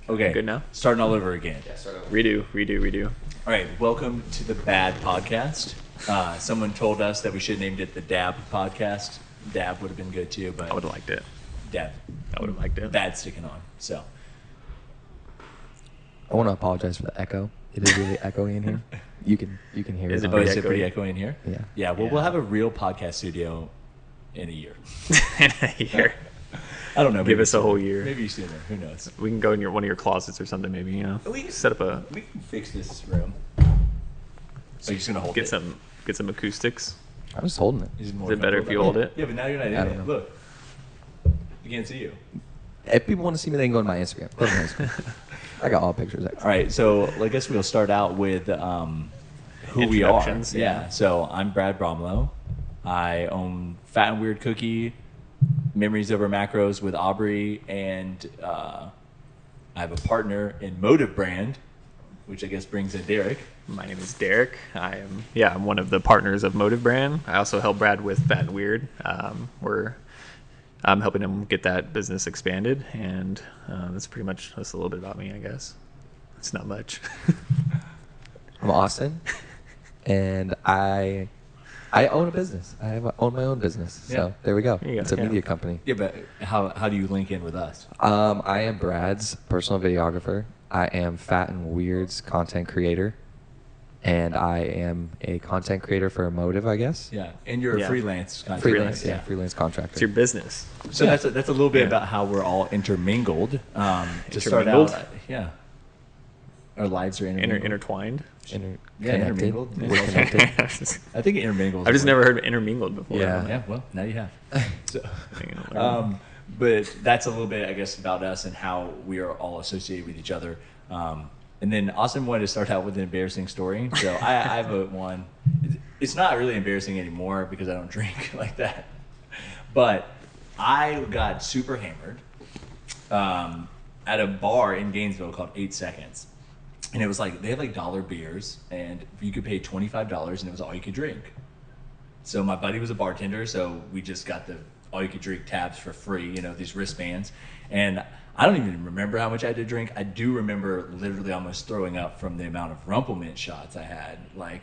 Okay. Good now? Starting all over again. Yeah, start over. Redo. All right. Welcome to the B.A.D podcast. Someone told us that we should have named it the Dab podcast. Dab would have been good too, but I would have liked it. Dab. I would have liked it. Bad sticking on. So. I want to apologize for the echo. It is really echoey in here. You can hear Is it. it Oh, pretty is it pretty echoey? echoey in here? Yeah. Yeah. Well, Yeah. we'll have a real podcast studio in a year. In a year. I don't know. Give maybe us a whole sooner. year. Maybe sooner. Who knows? We can go in one of your closets or something, maybe. We can Set up a We can fix this room. So you're just gonna hold get it. some acoustics. I'm just holding it. Is Is it better if you hold it? Yeah, but now you're not in I it. don't know. Look. You can't see you. If people want to see me, they can go to my Instagram. Go to my Instagram. I got all pictures. Actually. All right, so I guess we'll start out with who we are. Introductions, yeah. So I'm Brad Bromlow. I own Fat and Weird Cookie, Memories Over Macros with Aubrie, and I have a partner in Motive Brand, which I guess brings in Derek. My name is Derek. I'm one of the partners of Motive Brand. I also help Brad with Fat and Weird. I'm helping him get that business expanded, and that's a little bit about me, I guess. It's not much. I'm Austin, and I own a business. Own my own business. So Yeah. there we go. There you go, It's a yeah. media company. Yeah, but how do you link in with us? I am Brad's personal videographer. I am Fat and Weird's content creator, and I am a content creator for Motive, I guess. Yeah, and you're a Yeah. freelance contractor. Freelance, yeah. freelance contractor. It's your business. So Yeah. that's a little bit Yeah. about how we're all intermingled. To start Intermingled? out, yeah, our lives are intermingled. Intertwined. Yeah, Connected. intermingled. We're connected. I think intermingled. I've just never heard of intermingled before. Yeah. Yeah, well, now you have. So, I think I'll learn. but that's a little bit, I guess, about us and how we are all associated with each other. And then Austin wanted to start out with an embarrassing story. So I have one. It's not really embarrassing anymore because I don't drink like that. But I got super hammered at a bar in Gainesville called 8 Seconds. And it was like, they had like dollar beers, and you could pay $25, and it was all you could drink. So my buddy was a bartender, so we just got the all you could drink tabs for free, these wristbands. And I don't even remember how much I had to drink. I do remember literally almost throwing up from the amount of Rumplemint shots I had. Like,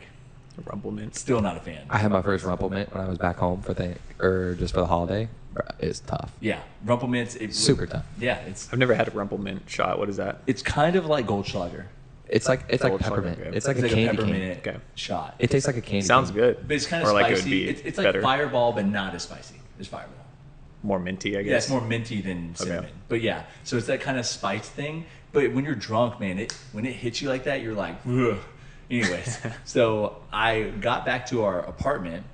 Rumplemint. still not a fan. I had my first Rumplemint when I was back home just for the holiday. It's tough. Yeah, Rumplemints. Super tough. Yeah, it's I've never had a Rumplemint shot. What is that? kind of like Goldschlager. It's like Gold peppermint. sugar, okay. It's like It's a like a candy peppermint cane. Okay. shot. It tastes like a candy. Sounds cane. good. But it's kind of Or spicy. like it would be it's like better. Fireball, but not as spicy as Fireball. More minty, I guess. Yeah, it's more minty than cinnamon. But yeah, so it's that kind of spice thing. But when you're drunk, man, when it hits you like that, you're like, ugh. Anyways, so I got back to our apartment,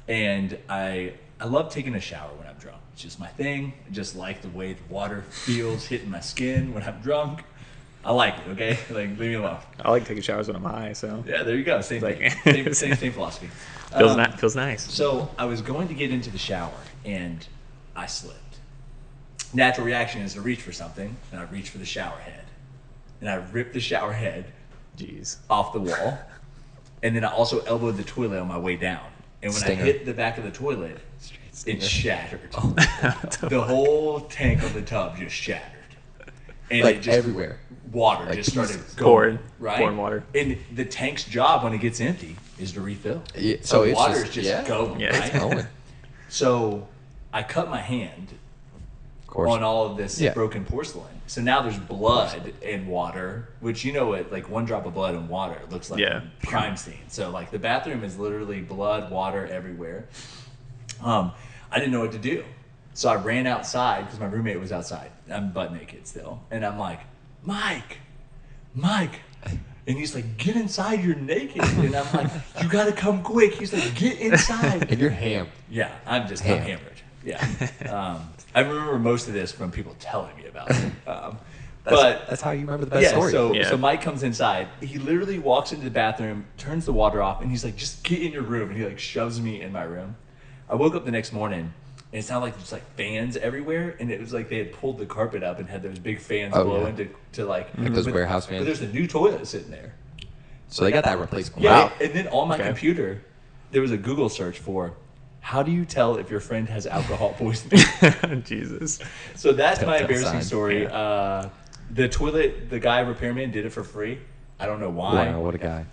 and I love taking a shower when I'm drunk. It's just my thing. I just like the way the water feels hitting my skin when I'm drunk. I like it, okay? Like, leave me alone. I like taking showers when I'm high, so Yeah, there you go. Same Like- thing. Same philosophy. feels nice. So I was going to get into the shower, and I slipped. Natural reaction is to reach for something, and I reached for the shower head. And I ripped the shower head Jeez. off the wall, and then I also elbowed the toilet on my way down. And when Stinger. I hit the back of the toilet, stinger. it shattered. The whole tank of the tub just shattered. And Like it just, everywhere. Water Like just started pieces. going, Pouring. right? Pouring water. And the tank's job when it gets empty is to refill. Yeah, So so it's water's just- just yeah. going, Yeah, right? it's going. So I cut my hand Of course. on all of this Yeah. broken porcelain. So now there's blood and water, which like one drop of blood and water looks like Yeah. a crime scene. So like the bathroom is literally blood, water everywhere. I didn't know what to do. So I ran outside because my roommate was outside. I'm butt naked still. And I'm like, Mike. And he's like, get inside, you're naked. And I'm like, you gotta come quick. He's like, get inside. And you're ham. Yeah, I'm Ham. hammered. Yeah. I remember most of this from people telling me about it. But That's how you remember the best story. so Mike comes inside. He literally walks into the bathroom, turns the water off, and he's like, just get in your room. And he like shoves me in my room. I woke up the next morning, and it sounded like just like fans everywhere. And it was like they had pulled the carpet up and had those big fans Oh, blowing yeah. to like those warehouse But fans. there's a new toilet sitting there. So they got that replacement. Yeah, Wow. and then on my Okay. computer, there was a Google search for, how do you tell if your friend has alcohol poisoning? Jesus. So that's my Telltale embarrassing sign. story. The toilet, the guy repairman did it for free. I don't know why. Wow, what a guy.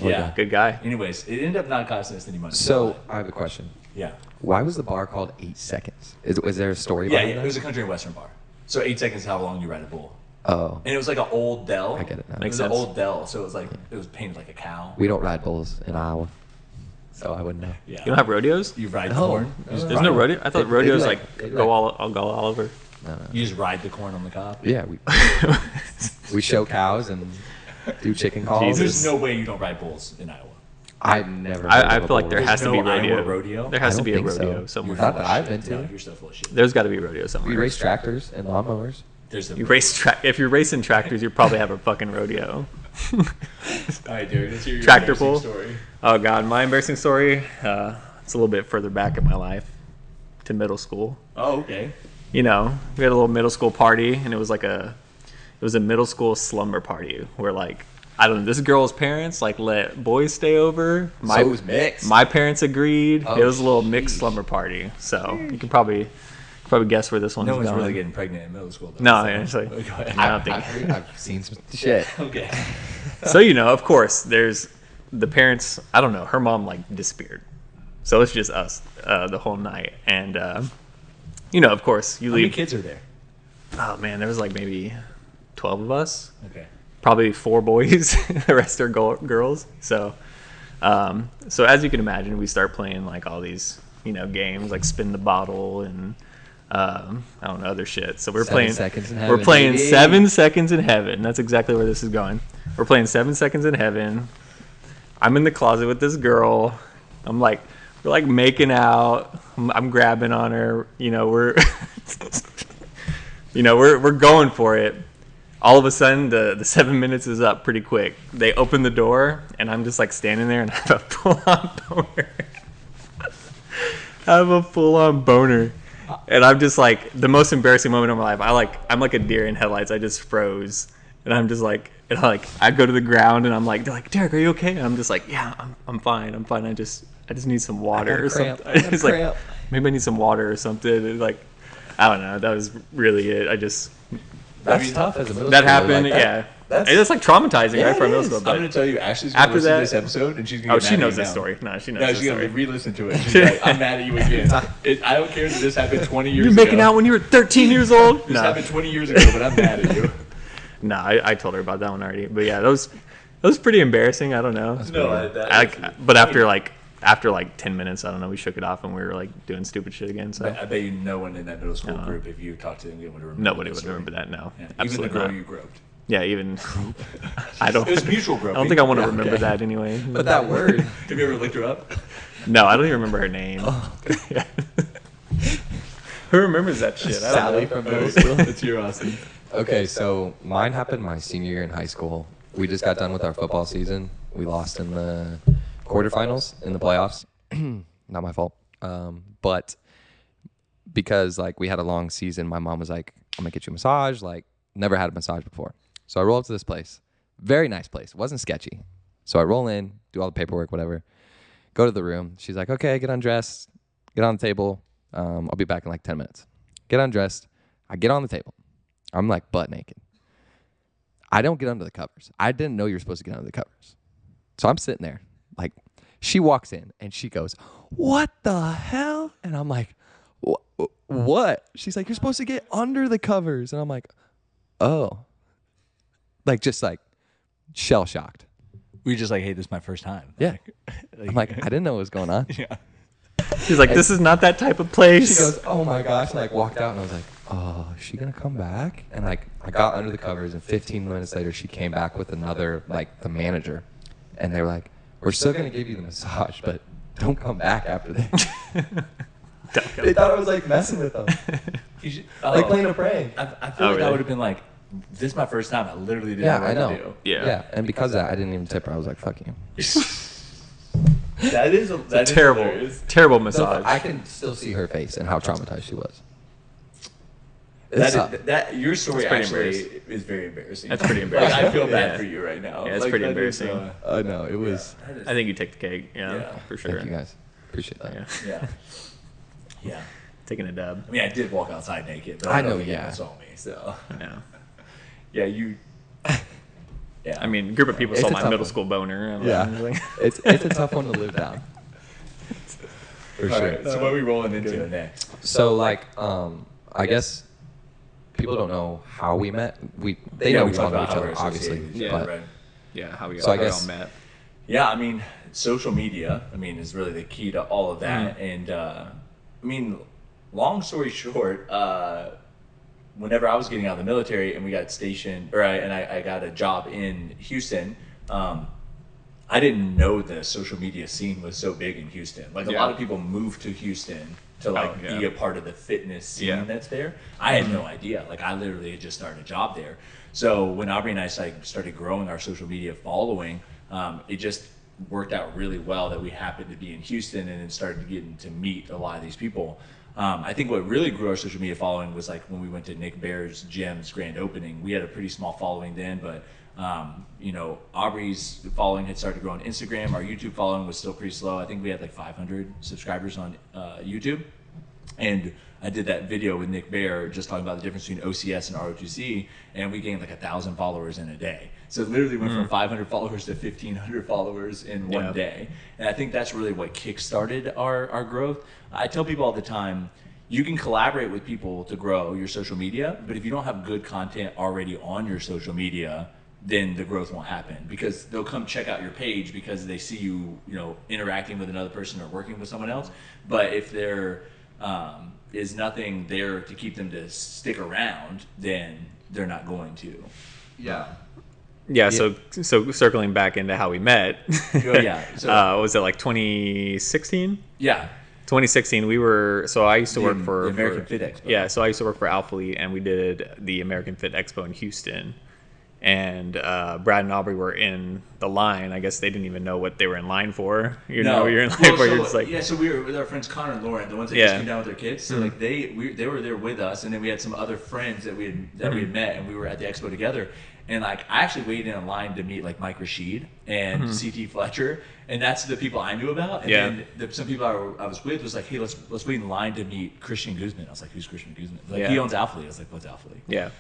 Yeah. Good guy. Anyways, it ended up not costing us any money. So I have a question. Yeah. Why was the bar called 8 Seconds? Was there a story Yeah, behind yeah. that? It was a country and western bar. So 8 seconds is how long you ride a bull. Oh, And it was like an old Dell. I get it now. It Makes was sense. an old Dell, so it was like it was painted like a cow. we don't ride bulls in Iowa, so I wouldn't know. Yeah. You don't have rodeos? You ride No. corn. There's There's no rodeo. I thought They do rodeos they do go all over. No. You just ride the corn on the cob. Yeah, we show cows and do chicken calls. Jesus. There's no way you don't ride bulls in Iowa. I've never. I heard of a feel like bull there race. has to There's be no Iowa rodeo. rodeo? There has I to be don't a think rodeo so. somewhere. Not that I've been to. No, you're so full of shit. There's got to be a rodeo somewhere. We race tractors and lawnmowers. There's You race if you're racing tractors, you probably have a fucking rodeo. All right, Derek, let's hear your Tractor embarrassing pull? story. Oh god, my embarrassing story. It's a little bit further back in my life, to middle school. Oh, okay. You know, we had a little middle school party, and it was a middle school slumber party where like I don't know, this girl's parents like let boys stay over. So it was mixed. My parents agreed. Oh, It was a little mixed sheesh. slumber party. So you can probably guess where this one's No one's going. really getting pregnant in middle school, though. No, so- actually, Go ahead. I don't think. I've seen some shit. Okay. So you know, of course, there's the parents. I don't know. Her mom like disappeared, so it's just us the whole night. And you know, of course, you How many leave. kids are there? Oh man, there was like maybe 12 of us. Okay. Probably 4 boys. The rest are girls. So as you can imagine, we start playing like all these games like spin the bottle and I don't know, other shit. So we're 7 playing. Seconds in We're Heaven, playing baby. 7 Seconds in Heaven. That's exactly where this is going. We're playing 7 Seconds in Heaven. I'm in the closet with this girl. We're like making out. I'm grabbing on her. We're we're going for it. All of a sudden, the 7 minutes is up pretty quick. They open the door, and I'm just like standing there, and I have a full-on boner. I have a full-on boner, and I'm just like the most embarrassing moment of my life. I'm like a deer in headlights. I just froze, and I'm just like, I go to the ground, and they're like, Derek, are you okay? And I'm just like, yeah, I'm fine. I just need some water or something. It's like maybe I need some water or something. And like, I don't know. That was really it. That's tough as a middle That schooler, happened, like that. yeah. That's- It's like traumatizing, right, for a it middle is. school. I'm But going to tell you, Ashley's going to After listen that- to this episode, and she's going to she knows this story. No, she knows No, this she's going story. to re-listen to it. She's like, I'm mad at you again. I don't care that this happened 20 years You're ago. making out when you were 13 years old? This No, happened 20 years ago, but I'm mad at you. no, I told her about that one already. But yeah, that was pretty embarrassing. I don't know. But after like 10 minutes, I don't know, we shook it off and we were like doing stupid shit again. So I bet you no one in that middle school No. group, if you talked to them, would remember. nobody that would story. remember that. No, Yeah. Even absolutely the girl not. you groped. Yeah, even I don't. It was mutual I groping. don't think I want to Yeah, remember okay. that anyway. But that word. Have you ever looked her up? No, I don't even remember her name. Yeah. Who remembers that shit? I don't Sally know. from middle school. That's your Austin. Okay, so mine happened my senior year in high school. We just got done with our football season. We lost in the quarterfinals in the playoffs. Not my fault. But because like we had a long season, my mom was like, I'm gonna get you a massage. Like, never had a massage before. So I roll up to this place. Very nice place. It wasn't sketchy. So I roll in, do all the paperwork, whatever. Go to the room. She's like, okay, get undressed. Get on the table. I'll be back in like 10 minutes. Get undressed. I get on the table. I'm like butt naked. I don't get under the covers. I didn't know you were supposed to get under the covers. So I'm sitting there. Like, she walks in and she goes, what the hell? And I'm like, what? She's like, you're supposed to get under the covers. And I'm like, oh. Like, just like shell shocked. We just like, hey, this is my first time. Yeah. I'm like, I didn't know what was going on. Yeah. She's like, this is not that type of place. She goes, oh my gosh. And like walked out and I was like, oh, is she going to come back? And like, I got under the covers and 15 minutes later, she came back with another, like the manager. And they were like, we're still going to give you the massage, but don't come back after this. They thought I was like messing with them. Like playing a prank. I feel Oh, like really? I would have been like, this is my first time. I literally didn't Yeah, know what I know. to do. Yeah. And because of that, I didn't even tip her. I was like, fuck you. That is It's a terrible, hilarious. terrible massage. I can still see her face and how traumatized she was. Your story That's pretty actually is very embarrassing. That's pretty Like, embarrassing. I feel bad Yeah. for you right now. Yeah, it's Like, pretty that is, embarrassing. I know, it was. that is- I think you take the cake. Yeah, Yeah. for sure. Thank you guys. Appreciate that. Yeah. Yeah. Yeah. Taking a dub. I mean, I did walk outside naked, but I I don't know, think yeah. anyone saw me. So No. Yeah, you. Yeah. I mean, a group of people It's saw a my tough middle one. school boner. And Yeah. I was like, It's a tough one to live down. For All sure. right, so what are we rolling into next? So like, I guess people don't know how we met. They Yeah, know we we talked know about each how other, we're obviously. associated with each Yeah, other, But right. yeah, how we So I all guess- met. Yeah, I mean, social media, I mean, is really the key to all of that. And, I mean, long story short, whenever I was getting out of the military and we got stationed, I got a job in Houston, I didn't know the social media scene was so big in Houston. Like, a Yeah. lot of people move to Houston to, like, Oh, yeah. be a part of the fitness scene Yeah. that's there. I had no idea. Like, I literally had just started a job there. So when Aubrie and I started growing our social media following, it just worked out really well that we happened to be in Houston and then started getting to meet a lot of these people. I think what really grew our social media following was like when we went to Nick Bear's gym's grand opening. We had a pretty small following then, but you know, Aubrey's following had started to grow on Instagram. Our YouTube following was still pretty slow. I think we had like 500 subscribers on YouTube. And I did that video with Nick Bear just talking about the difference between OCS and ROTC, and we gained like 1,000 followers in a day. So it literally went from 500 followers to 1,500 followers in one day. And I think that's really what kickstarted our growth. I tell people all the time, you can collaborate with people to grow your social media, but if you don't have good content already on your social media, then the growth won't happen, because they'll come check out your page because they see you, you know, interacting with another person or working with someone else. But if there is nothing there to keep them to stick around, then they're not going to. yeah. Yeah, so circling back into how we met. Oh, yeah. So, Was it like 2016? yeah. 2016, I used to work for the American Fit Expo. Yeah, so I used to work for Alphalete, and we did the American Fit Expo in Houston. And Brad and Aubrie were in the line. I guess they didn't even know what they were in line for. You're in line for. You're just like, yeah. So we were with our friends Connor and Lauren, the ones that just came down with their kids. So like they were there with us, and then we had some other friends that we had met, and we were at the expo together. And like I actually waited in a line to meet like Mike Rashid and CT Fletcher, and that's the people I knew about. And then some people I was with was like, hey, let's wait in line to meet Christian Guzman. I was like, who's Christian Guzman? Like he owns Alphalete. I was like, what's Alphalete? yeah.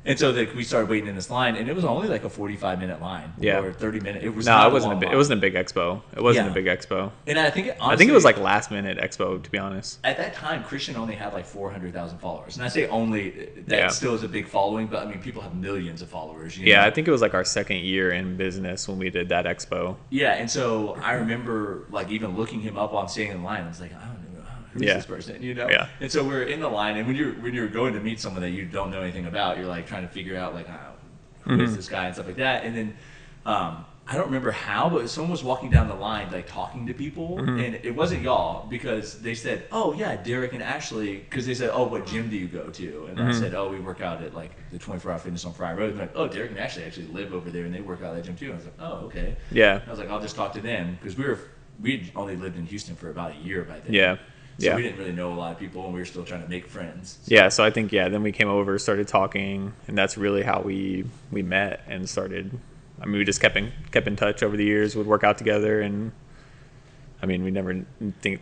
And so we started waiting in this line, and it was only like a 45-minute line, or 30-minute. It was not it wasn't a long it wasn't a big expo. It wasn't a big expo. And I think it was like last minute expo, to be honest. At that time, Christian only had like 400,000 followers, and I say only, that still is a big following, but I mean people have millions of followers. You know? I think it was like our second year in business when we did that expo. Yeah, and so I remember like even looking him up while I'm standing in line. I was like, I don't know. Who's this person, you know? Yeah. And so we're in the line, and when you're going to meet someone that you don't know anything about, you're like trying to figure out like, who is this guy and stuff like that. And then I don't remember how, but someone was walking down the line like talking to people, and it wasn't y'all, because they said, oh yeah, Derek and Ashley, because they said, oh, what gym do you go to? And I said, oh, we work out at like the 24-hour fitness on Friar Road. And they're like, oh, Derek and Ashley actually live over there, and they work out at that gym too. And I was like, oh, okay. Yeah. And I was like, I'll just talk to them, because we'd only lived in Houston for about a year by then. Yeah. So we didn't really know a lot of people, and we were still trying to make friends. So. Yeah, so I think then we came over, started talking, and that's really how we met and started. I mean, we just kept in touch over the years. We'd work out together, and I mean, we never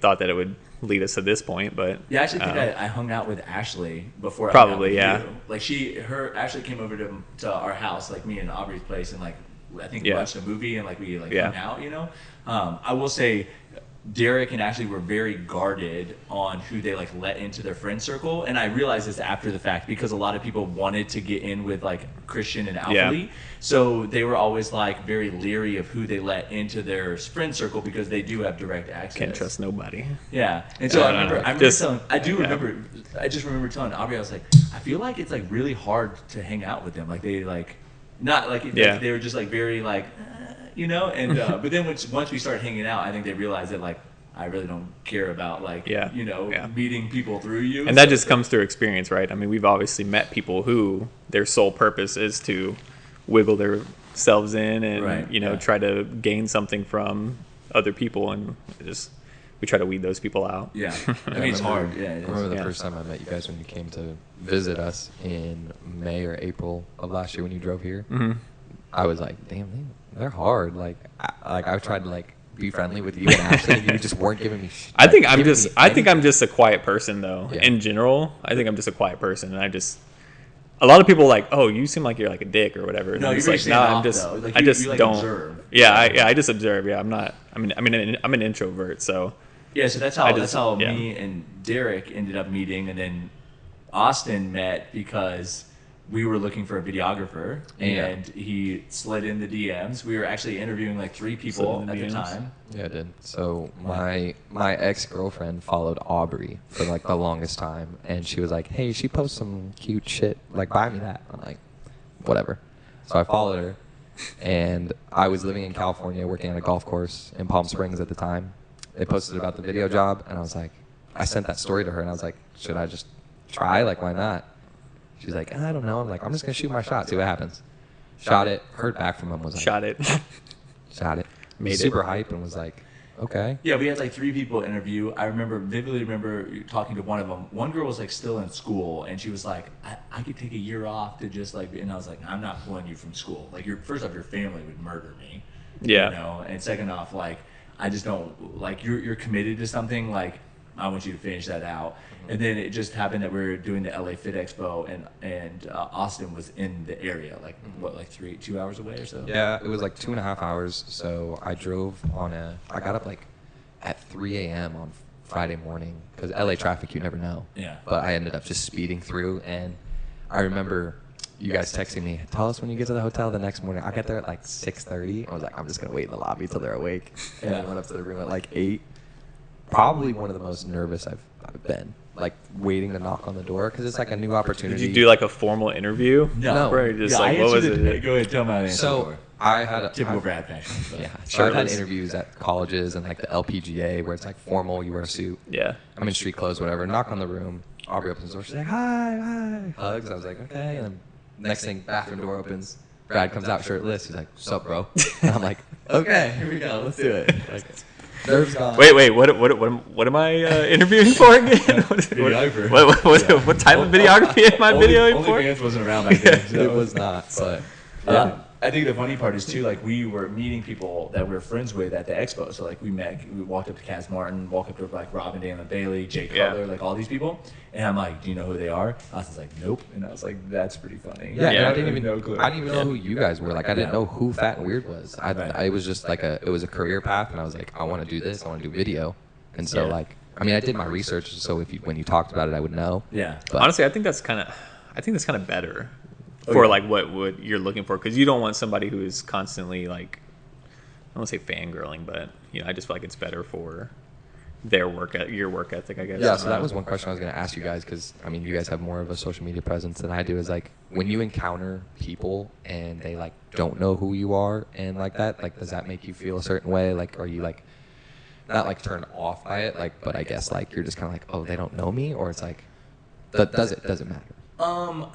thought that it would lead us to this point, but yeah, I actually think I hung out with Ashley before. Probably, I hung out with you. Like Ashley came over to our house, like me and Aubrey's place, and like I think we watched a movie and like we hung out. You know, I will say, Derek and Ashley were very guarded on who they like let into their friend circle, and I realized this after the fact because a lot of people wanted to get in with like Christian and Alphalete, so they were always like very leery of who they let into their friend circle because they do have direct access. Can't trust nobody. Yeah, and so I just remember telling Aubrie, I was like, I feel like it's like really hard to hang out with them. Like they like not like they were just like very like. You know, and but then once we started hanging out, I think they realized that like I really don't care about like meeting people through you, and that just comes through experience, right? I mean, we've obviously met people who their sole purpose is to wiggle themselves in and try to gain something from other people, and we try to weed those people out. Yeah, I mean it's hard. Yeah, I remember the first time I met you guys when you came to visit us in May or April of last year when you drove here. I was like, damn, they're hard. Like I tried to like be friendly with you and Ashley, and you just weren't giving me. I think I'm just a quiet person though. Yeah. In general, I think I'm just a quiet person, and I just a lot of people like, oh, you seem like you're like a dick or whatever. And No, I'm you're just very like, no, I'm standoff, just, though. Like, I just you, like, don't. observe. Yeah, I just observe. Yeah, I'm not. I'm an introvert. So Yeah, so that's how me and Derek ended up meeting, and then Austin met because we were looking for a videographer, and he slid in the DMs. We were actually interviewing like 3 people at the time. Yeah, I did. So my ex-girlfriend followed Aubrie for like the longest time, and she was like, "Hey, she posts some cute shit. Like, buy me that." I'm like, "Whatever." So I followed her, and I was living in California, working at a golf course in Palm Springs at the time. They posted about the video job, and I was like, I sent that story to her, and I was like, "Should I just try? Like, why not?" She's like, "I don't know." I'm like, "I'm just gonna shoot my shot, see what happens." Shot it, heard back from him, was like, shot it. Made super hype, and was like, okay. Yeah, we had like 3 people interview. I vividly remember talking to one of them. One girl was like still in school, and she was like, I could take a year off to just like, and I was like, I'm not pulling you from school. Like, first off, your family would murder me. Yeah. You know, and second off, like, I just don't, like, you're committed to something, like, I want you to finish that out. And then it just happened that we were doing the LA Fit Expo, and Austin was in the area, like, what, like 2 hours away or so? Yeah, it was like 2.5 hours. So I drove I got up like at 3 a.m. on Friday morning, because LA traffic, you never know. Yeah. But I ended up just speeding through, and I remember you guys texting me, "Tell us when you get to the hotel the next morning." I got there at like 6:30. I was like, I'm just gonna wait in the lobby till they're awake. And I went up to the room at like 8. Probably one of the most nervous I've been, like waiting to knock on the door, because it's like a new opportunity. Did you do like a formal interview? No. Right, just Yeah, like, what was it? Go ahead, tell me how to answer So for. I had Typical Brad fashion. But. Yeah, so I've had interviews at colleges and like the LPGA where it's like formal, you wear a suit. Yeah. I'm in street clothes, whatever. Knock on the room. Aubrie opens the door. She's like, "Hi." Hugs. I was like, "Okay." And then next thing, bathroom door opens. Brad comes out shirtless. He's like, "What's up, bro?" And I'm like, "Okay, here we go. Let's do it." Like, nerves gone. Wait. What am I interviewing for again? Videographer. What type of videography am I videoing for? OnlyFans wasn't around back then. So. It was not, but yeah. I think the funny part is too, like, we were meeting people that we were friends with at the expo. So like we walked up to Kaz Martin, walked up to like Robin Daniel Bailey, Jay Cutler, like all these people, and I'm like, "Do you know who they are?" Austin's like, "Nope," and I was like, "That's pretty funny." Yeah, and I didn't no even clue. know who you guys were. Like, I didn't know who Fat and Weird was. I was just like it was a career path, and I was like, I want to do this. I want to do video, and so like, I mean, I did my research, so when you talked about it, I would know. Yeah. But Honestly, I think that's kind of better for like what you're looking for, because you don't want somebody who is constantly like, I don't want to say fangirling, but I just feel like it's better for your work ethic, I guess. Yeah, so that was one question I was going to ask you guys, because I mean, you guys have more of a social media presence than I do. Is like, when you encounter people and they like don't know who you are and like that, like, does that make you feel a certain way? Like, are you like not like turned off by it, like, but I guess like you're just kind of like, oh, they don't know me, or it's like, does it matter?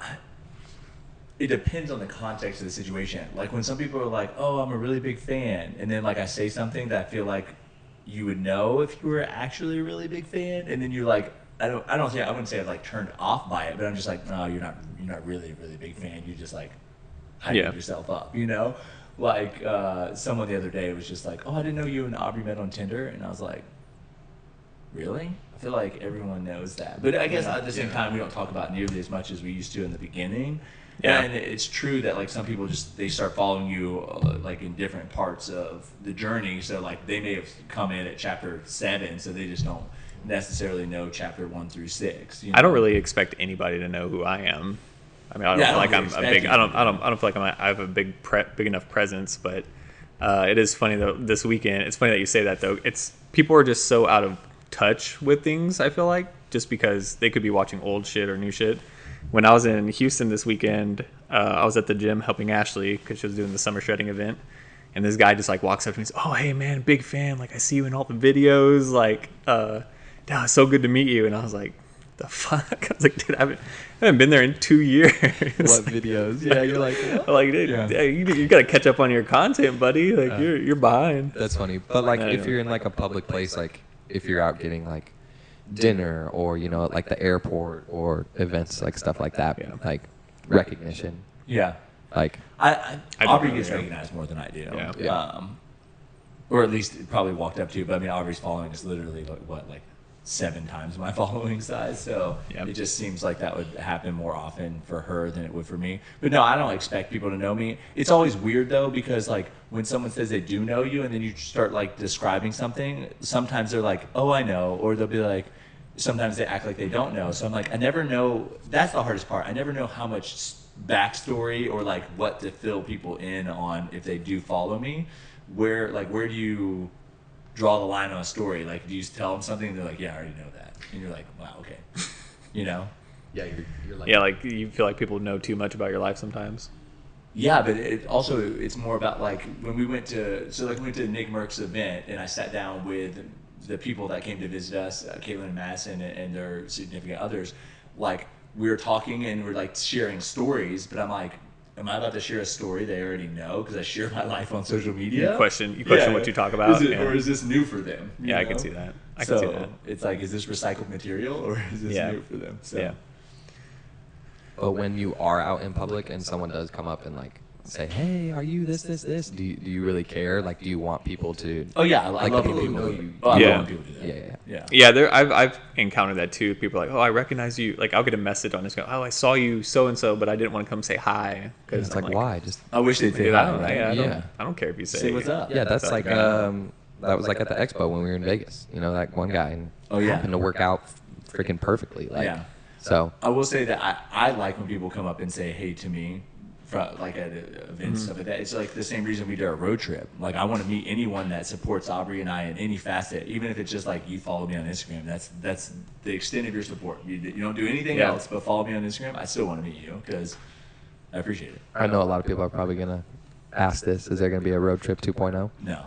It depends on the context of the situation. Like, when some people are like, "Oh, I'm a really big fan," and then like I say something that I feel like you would know if you were actually a really big fan, and then you're like, I wouldn't say I'm like turned off by it, but I'm just like, "No, you're not really a really big fan. You just like hyping yourself up," you know? Like, someone the other day was just like, "Oh, I didn't know you and Aubrie met on Tinder," and I was like, "Really?" I feel like everyone knows that, but I guess at the same time, we don't talk about it nearly as much as we used to in the beginning. Yeah. And it's true that like some people they start following you like in different parts of the journey. So like they may have come in at chapter 7, so they just don't necessarily know chapter 1 through 6. You know? I don't really expect anybody to know who I am. I mean, I don't feel like I'm a big. I don't feel like I have a big enough presence. But it is funny though. This weekend, it's funny that you say that though. It's people are just so out of touch with things. I feel like just because they could be watching old shit or new shit. When I was in Houston this weekend, I was at the gym helping Ashley because she was doing the summer shredding event, and this guy just like walks up to me and says, "Oh, hey man, big fan! Like I see you in all the videos. Like, it's so good to meet you." And I was like, "The fuck?" I was like, "Dude, I haven't been there in 2 years." What videos? Yeah, you're like, what? Like, dude, you gotta catch up on your content, buddy. Like you're behind. That's funny, but like if you're in like a public place, like if you're out getting like dinner or like the airport or events, like stuff like that, like recognition, like Aubrie gets recognized more than I do, yeah. Or at least probably walked up to, but I mean Aubrey's following is literally like 7 times my following size. So Yep. it just seems like that would happen more often for her than it would for me. But no, I don't expect people to know me. It's always weird though, because like when someone says they do know you and then you start like describing something, sometimes they're like, oh, I know, or they'll be like, sometimes they act like they don't know. So I'm like, I never know. That's the hardest part. I never know how much backstory or like what to fill people in on if they do follow me. Where do you draw the line on a story? Like, do you tell them something and they're like, yeah, I already know that, and you're like, wow, okay. You know? Yeah, you're like, Yeah, like you feel like people know too much about your life sometimes. Yeah, but it's more about like when we went to Nick Merck's event and I sat down with the people that came to visit us, Caitlin and Madison and their significant others. Like, we were talking and we're like sharing stories, but I'm like, am I about to share a story they already know because I share my life on social media? You question what you talk about, or is this new for them? You Yeah, I know? can see that. I can see that. It's like, is this recycled material or is this new for them? So. Yeah. But when you are out in public and someone does come up and like say, "Hey, are you this? Do you really care? Like, do you want people to?" Oh yeah, I like love the people who people know who- you. Oh, I Yeah. love people to do that. Yeah. Yeah, I've encountered that too. People are like, oh, I recognize you. Like, I'll get a message on Instagram. Oh, I saw you so and so, but I didn't want to come say hi because It's like, why? Just I wish they'd say Dude, hi, right? Yeah. I don't care if you Say what's up. yeah, that's like Yeah. that was like at the expo when we were in Vegas. You know, that one guy and Oh, yeah. happened to work out freaking perfectly. Like, Yeah. so I will say that I like when people come up and say hey to me, like at events and stuff like that. It's like the same reason we do our road trip. Like, I want to meet anyone that supports Aubrie and I in any facet, even if it's just like you follow me on Instagram. That's the extent of your support. You don't do anything Yeah. else but follow me on Instagram. I still want to meet you because I appreciate it. I know a lot of people are probably gonna ask this: is there gonna be a road trip 2.0? No,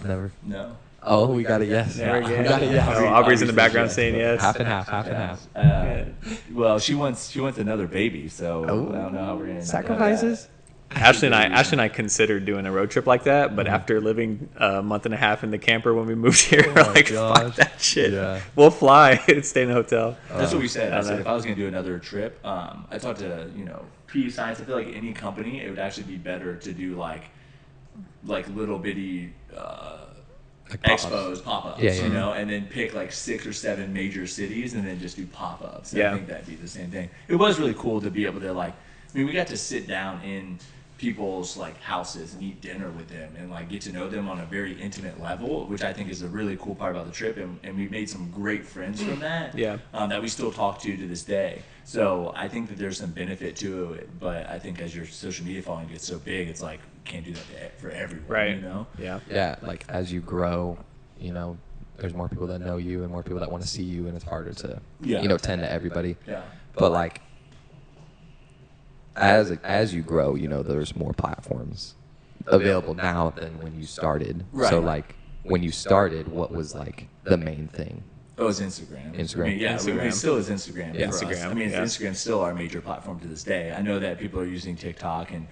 Never. no. Oh, we got a yes. Yeah. We got a yes. Oh, Aubrey's in the Aubree's background yes. saying yes. Half and half. Half and half. Well, she wants another baby, so I don't know how we're gonna Sacrifices. Ashley and I considered doing a road trip like that, but after living a month and a half in the camper when we moved here, Oh we're my like, gosh. fuck that shit. Yeah. We'll fly and stay in a hotel. That's what we said. I I said know. if I was going to do another trip, I talked to PE Science. I feel like any company, it would actually be better to do like little bitty Like pop-ups. expos, pop-ups, Yeah, yeah. you know, and then pick like 6 or 7 major cities and then just do pop-ups. And Yeah. I think that'd be the same thing. It was really cool to be able to like, I mean, we got to sit down in people's like houses and eat dinner with them and like get to know them on a very intimate level, which I think is a really cool part about the trip, and we made some great friends from that. Yeah. That we still talk to this day. So I think that there's some benefit to it, but I think as your social media following gets so big, it's like you can't do that for everyone. Right. You know. Yeah. Yeah, like as you grow, there's more people that know you and more people that want to see you, and it's harder to, Yeah. tend to everybody. Yeah. But like, as you grow, there's more platforms available now than when you started. Right. So like, when you started, what was like the main thing? Oh, it's Instagram. Instagram. I mean, yeah, Instagram. it still is Instagram. Yeah. For us. Instagram, I mean, yeah. Instagram's still our major platform to this day. I know that people are using TikTok and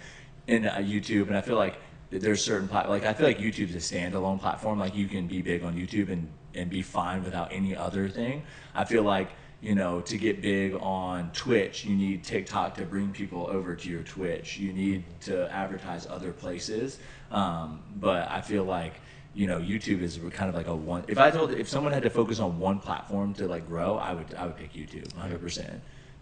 YouTube, and I feel like there's certain like I feel like YouTube's a standalone platform. Like, you can be big on YouTube and be fine without any other thing. I feel like to get big on Twitch, you need TikTok to bring people over to your Twitch. You need to advertise other places, but I feel like YouTube is kind of like a one. If someone had to focus on one platform to like grow, I would pick YouTube 100%.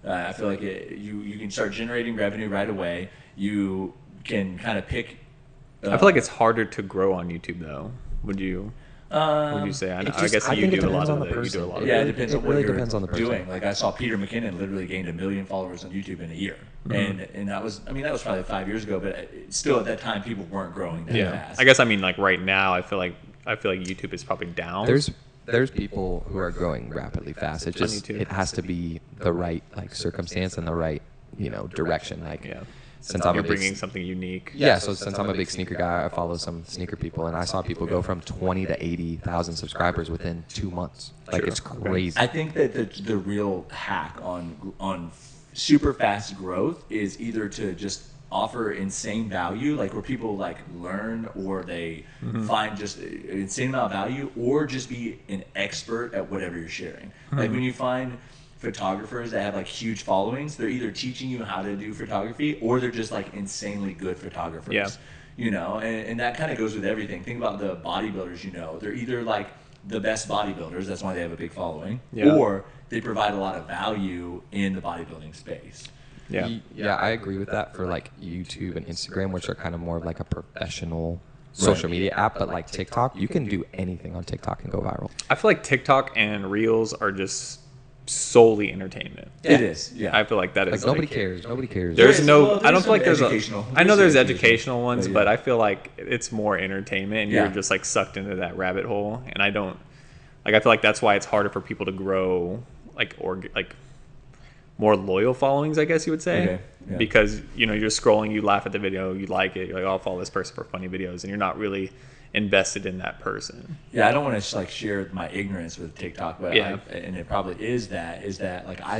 I feel like you can start generating revenue right away. You can kind of pick. I feel like it's harder to grow on YouTube though. Would you say? I guess you do a lot of it. You do a lot of Yeah, it. it depends It on what really you're depends on the person. doing. Like, I saw Peter McKinnon literally gained 1 million followers on YouTube in a year, and that was probably 5 years ago, but still at that time people weren't growing that Yeah. fast. I guess like right now, I feel like YouTube is probably down. There's people who are growing rapidly fast. It just too. it has to be the right like circumstance and the right direction. Like, Yeah. since I'm You're a big bringing something unique. Yeah, so since I'm a big sneaker guy, I follow some sneaker people, and I saw people go from 20 to 80,000 subscribers within 2 months. Like, True. it's crazy. I think that the real hack on super fast growth is either to just offer insane value, like where people like learn or they find just an insane amount of value, or just be an expert at whatever you're sharing. Like, when you find photographers that have like huge followings, they're either teaching you how to do photography or they're just like insanely good photographers. Yeah. And that kind of goes with everything. Think about the bodybuilders, they're either like the best bodybuilders. That's why they have a big following. Yeah. Or they provide a lot of value in the bodybuilding space. Yeah. Yeah, I agree with that for like YouTube and Instagram, which are kind of more of like a professional social media app. But like TikTok, you can do anything on TikTok and go viral. I feel like TikTok and Reels are just solely entertainment. It is. Yeah. I feel like that is Like nobody cares. Nobody cares. There's There is- no. well, I don't there's feel like some there's a. educational- I know there's there's some educational ones, but but yeah. I feel like it's more entertainment, and Yeah. you're just like sucked into that rabbit hole. And I don't. Like I feel like that's why it's harder for people to grow like more loyal followings, I guess you would say. Okay, yeah. Because you're scrolling, you laugh at the video, you like it, you're like, oh, I'll follow this person for funny videos, and you're not really invested in that person. Yeah, I don't want to like share my ignorance with TikTok, but Yeah. and it probably is that like I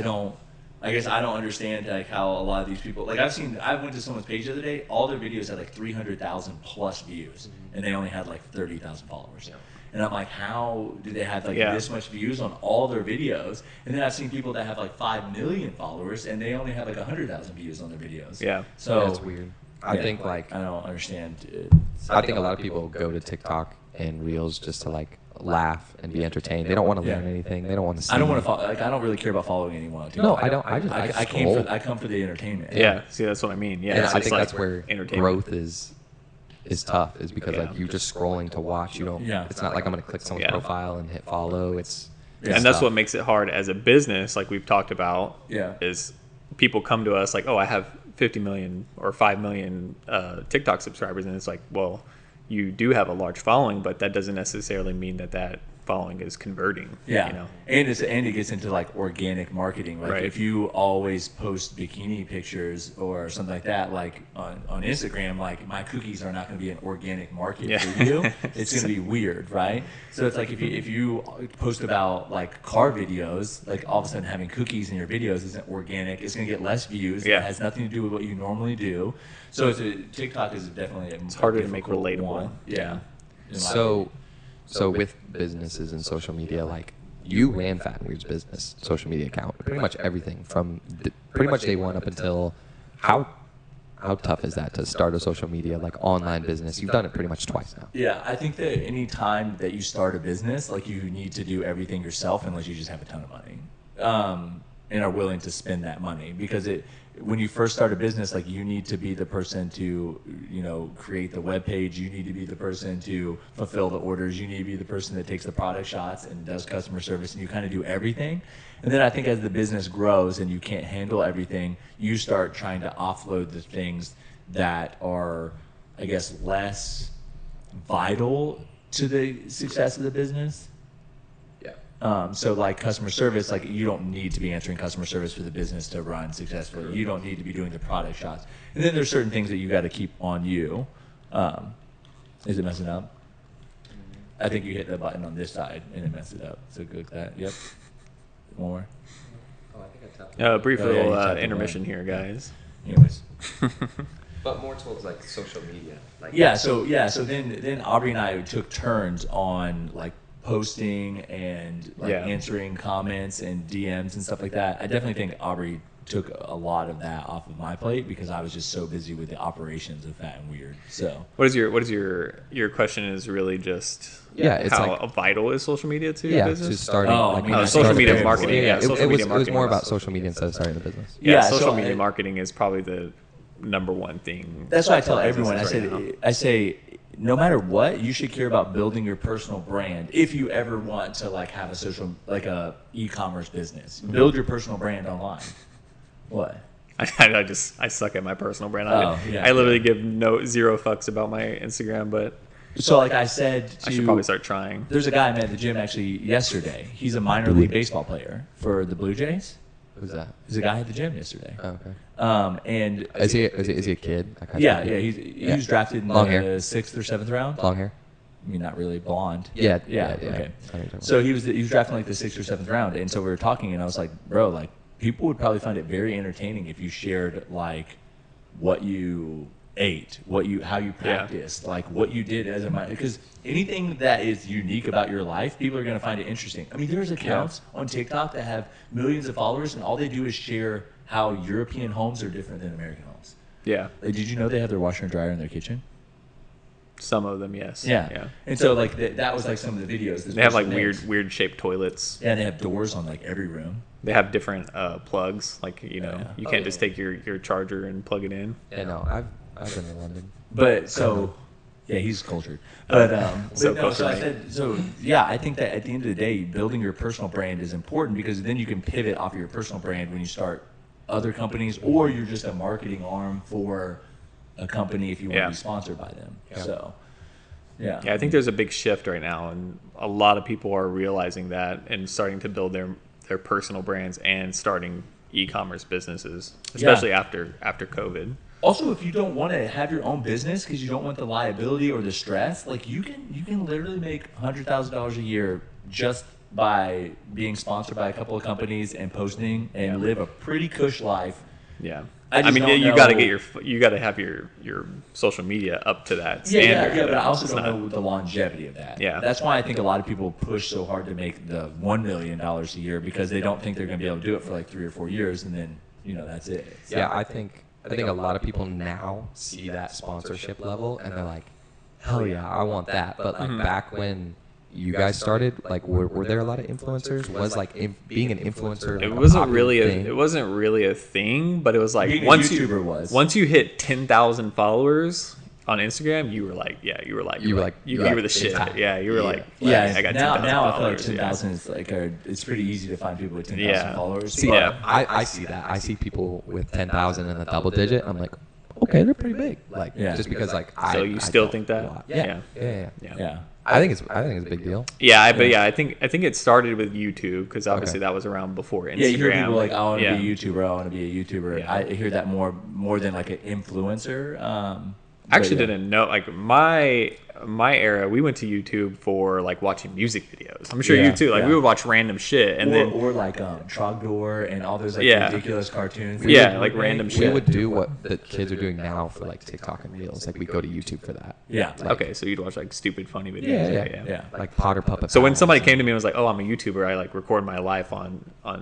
guess I don't understand like how a lot of these people like I went to someone's page the other day, all their videos had like 300,000 plus views, and they only had like 30,000 followers. And I'm like, how do they have like this much views on all their videos? And then I've seen people that have like 5 million followers, and they only have like 100,000 views on their videos. Yeah. So That's weird. I think like I don't understand. I think a lot of people go to TikTok and Reels just to like laugh and be entertained. They don't want to learn anything. They don't want to see. I don't want to follow. Like I don't really care about following anyone. On TikTok. No, I don't. I just I come for the entertainment. Yeah. See, that's what I mean. Yeah. And it's I just think like that's where entertainment. growth is tough, is because like you just scrolling to watch. You don't. Yeah. It's not like I'm gonna click someone's Yeah. profile and hit follow. It's And that's tough. what makes it hard as a business, like we've talked about. Yeah. Is people come to us like, oh, I have 50 million or 5 million TikTok subscribers, and it's like, well, you do have a large following, but that doesn't necessarily mean that following is converting. Yeah, and it gets into like organic marketing. Like Right. if you always post bikini pictures or something like that, like on Instagram, like my cookies are not going to be an organic market for you. It's going to be weird, right? So it's like if you post about like car videos, like all of a sudden having cookies in your videos isn't organic. It's going to get less views. Yeah. It has nothing to do with what you normally do. So TikTok is definitely it's harder to make relatable. Yeah. In my So with businesses and social media, like you ran Fat and Weird's business social media account, pretty much everything from pretty much day one up until how tough is that to start a social media like online business? You've done it pretty much twice now. Yeah, I think that any time that you start a business, like you need to do everything yourself unless you just have a ton of money, and are willing to spend that money, because when you first start a business, like you need to be the person to, create the web page. You need to be the person to fulfill the orders. You need to be the person that takes the product shots and does customer service, and you kind of do everything. And then I think as the business grows and you can't handle everything, you start trying to offload the things that are, I guess, less vital to the success of the business. So like customer service, like you don't need to be answering customer service for the business to run successfully. You don't need to be doing the product shots. And then there's certain things that you got to keep on you. Is it messing up? I think you hit the button on this side and it messed it up. So good with that. Yep. One more. Oh, I think I tapped Brief Oh, yeah, little you tapped the intermission button. here, guys. Anyways. But more towards like social media. Like So then Aubrie and I took turns on like posting and like answering comments and DMs and stuff like that. I definitely think Aubrie took a lot of that off of my plate because I was just so busy with the operations of Fat and Weird. So What is your question is really just it's how like vital is social media to your to business? starting. Oh, like, I mean, when I social started media the business. marketing, yeah, social it was media it was more marketing. about social media instead of starting the business. Yeah, Yeah, social so media marketing is probably the number one thing. that's why I tell for everyone. businesses I say no matter what, you should care about building your personal brand. If you ever want to like have a e-commerce business, build your personal brand online. What? I suck at my personal brand. I literally give zero fucks about my Instagram, but So like I said I should probably start trying. There's a guy I met at the gym actually yesterday. He's a minor league baseball player for the Blue Jays. Who's that? He's a guy at the gym yesterday. Oh, okay. And Is he a kid? he was drafted in Long the hair. 6th or 7th round. Long hair. I mean, not really blonde. Yeah. Okay. I know what you're talking So he was drafted in like the 6th or 7th round, and so we were talking, and I was like, bro, like people would probably find it very entertaining if you shared like what you ate, how you practiced, like what you did as a mind, because anything that is unique about your life, people are going to find it interesting. I mean, there's accounts on TikTok that have millions of followers, and all they do is share how European homes are different than American homes. Yeah. Like, did you know they have their washer and dryer in their kitchen? Some of them, yes. Yeah. And so like that was like some of the videos. They have like weird shaped toilets. Yeah, they have doors on like every room. They have different plugs. Like you can't just take your charger and plug it in. Yeah, no, I've been to London. But so yeah, he's cultured. But I think that at the end of the day, building your personal brand is important because then you can pivot off your personal brand when you start other companies, or you're just a marketing arm for a company if you want to be sponsored by them. Yeah. So, yeah, I think there's a big shift right now, and a lot of people are realizing that and starting to build their personal brands and starting e-commerce businesses, especially after COVID. Also, if you don't want to have your own business because you don't want the liability or the stress, like you can literally make $100,000 a year just by being sponsored by a couple of companies and posting and live a pretty cush life. Yeah. I mean, you got to have your social media up to that standard. Yeah, but I also don't know the longevity of that. Yeah. That's why I think a lot of people push so hard to make the $1 million a year because they don't think they're going to be able to do it for like 3 or 4 years, and then that's it. So, yeah, I think a lot of people now see that sponsorship level and they're like, hell yeah, I want that. But like back when you guys started, like were there a lot of influencers? Was like being an influencer like it wasn't really a thing, but it was like once you hit 10,000 followers on Instagram, you were the shit. Yeah, you were like, I got 10,000 now I feel like followers. 10,000 is like it's pretty easy to find people with 10,000 followers. See, I see that. I see people with 10,000 and a double digit. I'm like, okay, they're pretty big. Like just because like so you still think that? Yeah. I think it's a big deal. Yeah, but I think it started with YouTube because obviously that was around before Instagram. Yeah, you hear people like, I want to be a YouTuber. I want to be a YouTuber. Yeah. I hear that more than like an influencer. I actually didn't know. Like my era, we went to YouTube for like watching music videos. I'm sure you too. Like we would watch random shit and then like Trogdor and all those like ridiculous cartoons. Like random shit. We would do what the kids are doing now for like TikTok and Reels. Like we go to YouTube for that. Yeah. Okay, so you'd watch like stupid funny videos. Yeah. Like Potter Puppet. So when somebody came to me and was like, "Oh, I'm a YouTuber. I like record my life on I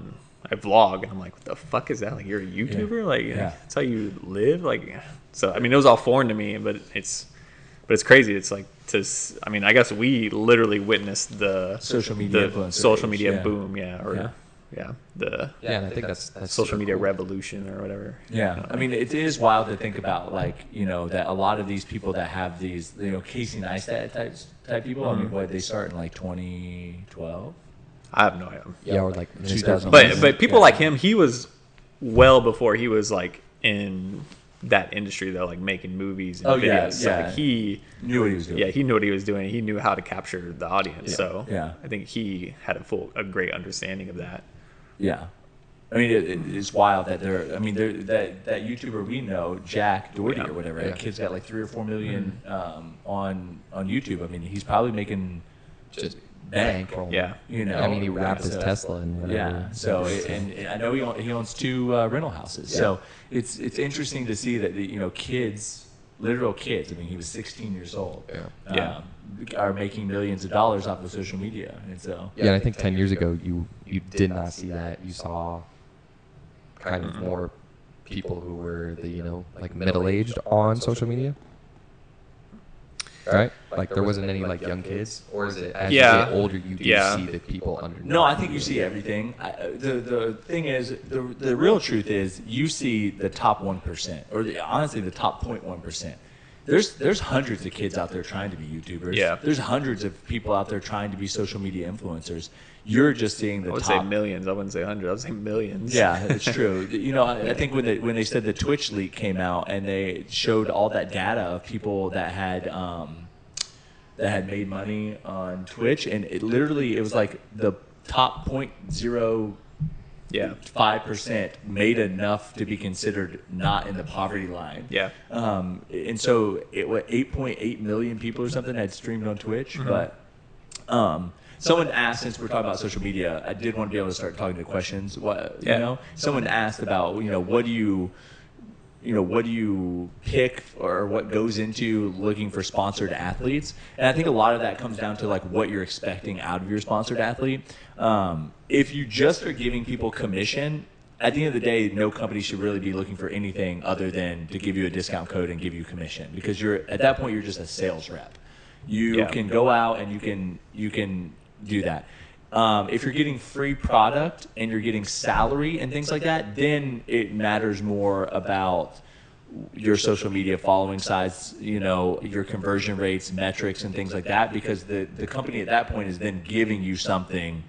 vlog," and I'm like, "What the fuck is that? Like you're a YouTuber? Like that's how you live?" Like so. I mean, it was all foreign to me, but it's crazy. It's like I guess we literally witnessed the social media boom, and I think that's social media revolution or whatever. Yeah, I mean, it is wild to think about, like, that a lot of these people that have these, Casey Neistat type people. I mean, what they start in like 2012. I have no idea. Yeah, or like 2000. But people like him, he was well before he was like in that industry though, like making movies and videos. So like he knew what he was doing. Yeah, he knew what he was doing. He knew how to capture the audience. Yeah. So I think he had a great understanding of that. Yeah. I mean, it's wild that that YouTuber we know, Jack Doherty or whatever, that kid's got like 3 or 4 million on YouTube. I mean, he's probably making just bank. Yeah. I mean, he wrapped his Tesla and whatever. Yeah. So and I know he owns 2 rental houses. Yeah. So it's interesting to see that kids, literal kids. I mean, he was 16 years old. Are making millions of dollars off of social media, and so. Yeah, and I think 10 years ago you did not see that. You saw kind of more people who were like middle-aged on social media. Right? Like there wasn't any like young kids, or is it as you get older you do see the people underneath? No, I think you see everything. The thing is, the real truth is you see the top 1%, or honestly the top 0.1%. There's hundreds of kids out there trying to be YouTubers. Yeah. There's hundreds of people out there trying to be social media influencers. You're just seeing the top. I would say millions. I wouldn't say hundreds. I would say millions. Yeah, it's true. I think when they said the Twitch leak came out and they showed all that data of people that had made money on Twitch, and it was like the top 0.05% made enough to be considered not in the poverty line. Yeah. And so 8.8 million people or something had streamed on Twitch, but someone asked, since we're talking about social media, I did want to be able to start talking to questions. Someone asked about what do you pick, or what goes into looking for sponsored athletes? And I think a lot of that comes down to like what you're expecting out of your sponsored athlete. If you just are giving people commission, at the end of the day, no company should really be looking for anything other than to give you a discount code and give you commission, because you're at that point you're just a sales rep. You can go out and you can do that. If you're getting free product and you're getting salary and things like that, then it matters more about your social media following size, your conversion rates, metrics, and things like that, because the company at that point is then giving you something